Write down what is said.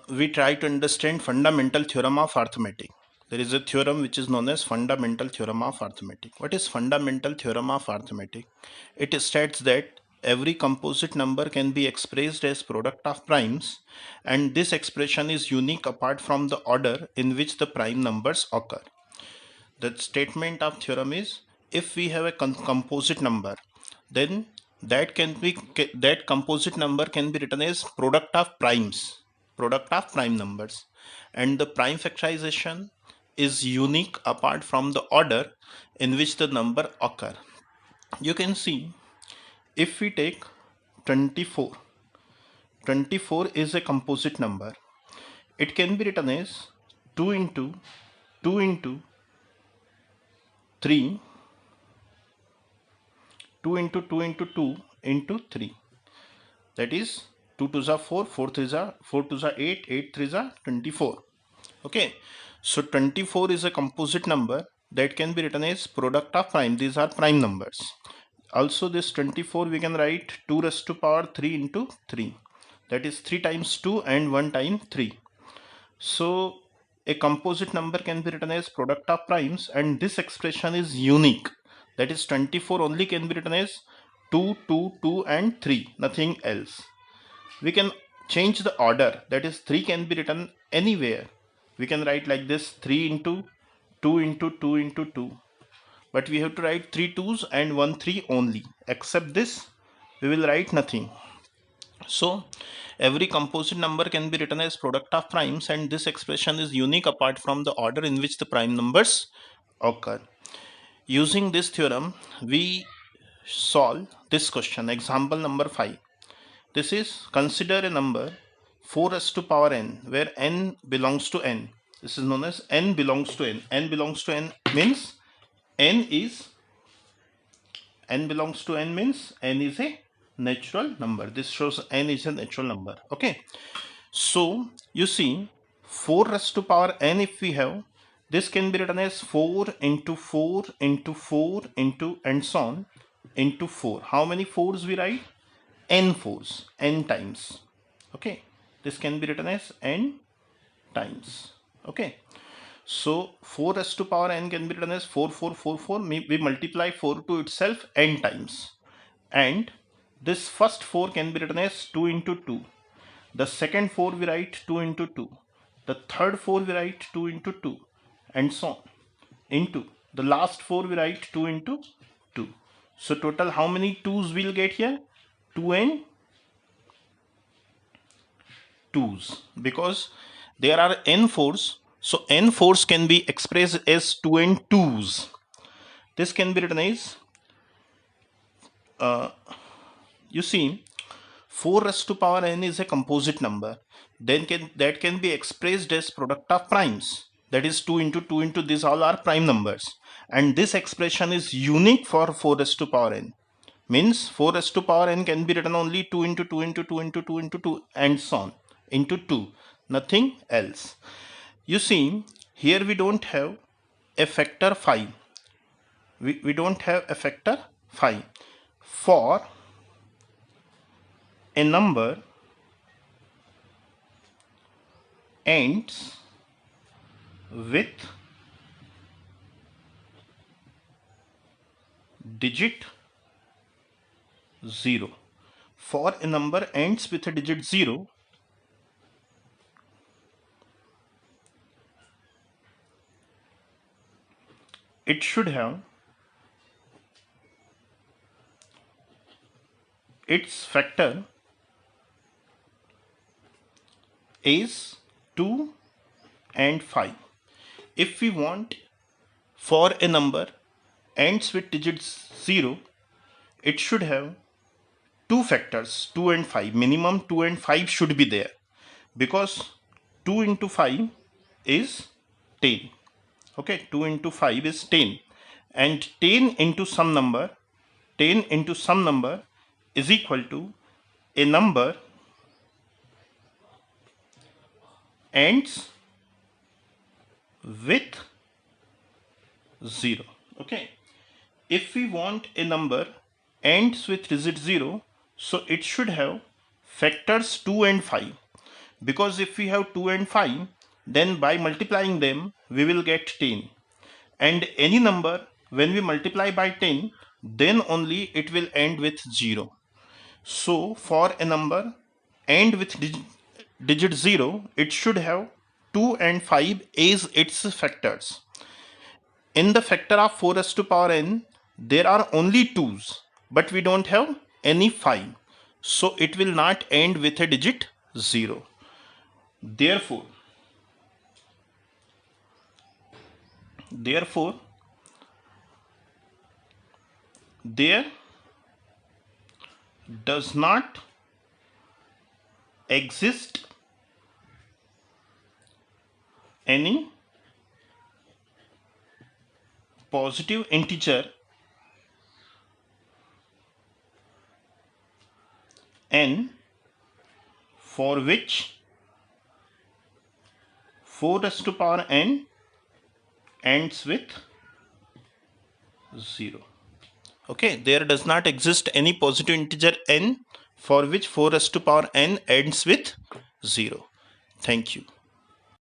we try to understand fundamental theorem of arithmetic. There is a theorem which is known as fundamental theorem of arithmetic. What is fundamental theorem of arithmetic? It states that every composite number can be expressed as product of primes, and this expression is unique apart from the order in which the prime numbers occur. The statement of theorem is, if we have a composite number, then that composite number can be written as product of prime numbers, and the prime factorization is unique apart from the order in which the number occur. You can see, if we take 24, 24 is a composite number. It can be written as 2 into 2 into 3, 2 into 2 into 2 into 3. That is 2 2s are 4, 4 3s are 4 2s are 8, 8 3s are 24. Okay, so 24 is a composite number that can be written as product of prime. These are prime numbers. Also, this 24 we can write 2 raised to power 3 into 3. That is 3 times 2 and 1 time 3. So a composite number can be written as product of primes, and this expression is unique. That is 24 only can be written as 2, 2, 2 and 3, nothing else. We can change the order, that is 3 can be written anywhere. We can write like this, 3 into 2 into 2 into 2. But we have to write 3 2s and 1 3 only. Except this, we will write nothing. So every composite number can be written as product of primes, and this expression is unique apart from the order in which the prime numbers occur. Using this theorem, we solve this question. Example number 5. This is, consider a number 4 raised to power n, where n belongs to n. This is known as n belongs to n. N belongs to n means n belongs to n means n is a natural number. This shows n is a natural number. Okay, so you see, 4 raised to power n, if we have, this can be written as 4 into 4 into 4 into and so on into 4. How many 4s we write? N 4s, n times. Okay, this can be written as n times. Okay, so 4 raised to power n can be written as 4 4 4 4. We multiply 4 to itself n times, and this first 4 can be written as 2 into 2. The second 4 we write 2 into 2. The third 4 we write 2 into 2, and so on into the last 4 we write 2 into 2. So total how many 2's we'll get here? 2 and 2's, because there are n 4's. So n 4's can be expressed as 2 and 2's. This can be written as, you see, 4 raised to power n is a composite number. Then that can be expressed as product of primes. That is 2 into 2 into, these all are prime numbers. And this expression is unique for 4 raised to power n. Means 4 raised to power n can be written only 2 into 2 into 2 into 2 into 2 and so on into 2. Nothing else. You see, here we don't have a factor 5. We don't have a factor 5. For a number ends with digit 0. For a number ends with a digit 0, it should have its factor is 2 and 5. If we want for a number ends with digits 0, it should have two factors, 2 and 5. Minimum 2 and 5 should be there, because 2 into 5 is 10. Okay, 2 into 5 is 10, and 10 into some number is equal to a number ends with 0. Okay, if we want a number ends with digit 0, so it should have factors 2 and 5. because if we have 2 and 5, then by multiplying them we will get 10, and any number when we multiply by 10, then only it will end with 0. So for a number end with digit 0, it should have 2 and 5 as its factors. In the factor of 4 raised to power n, there are only 2's, but we don't have any 5. So it will not end with a digit 0. Therefore, there does not exist any positive integer n for which 4 raised to power n ends with 0. Okay, there does not exist any positive integer n for which 4 raised to power n ends with 0. Thank you.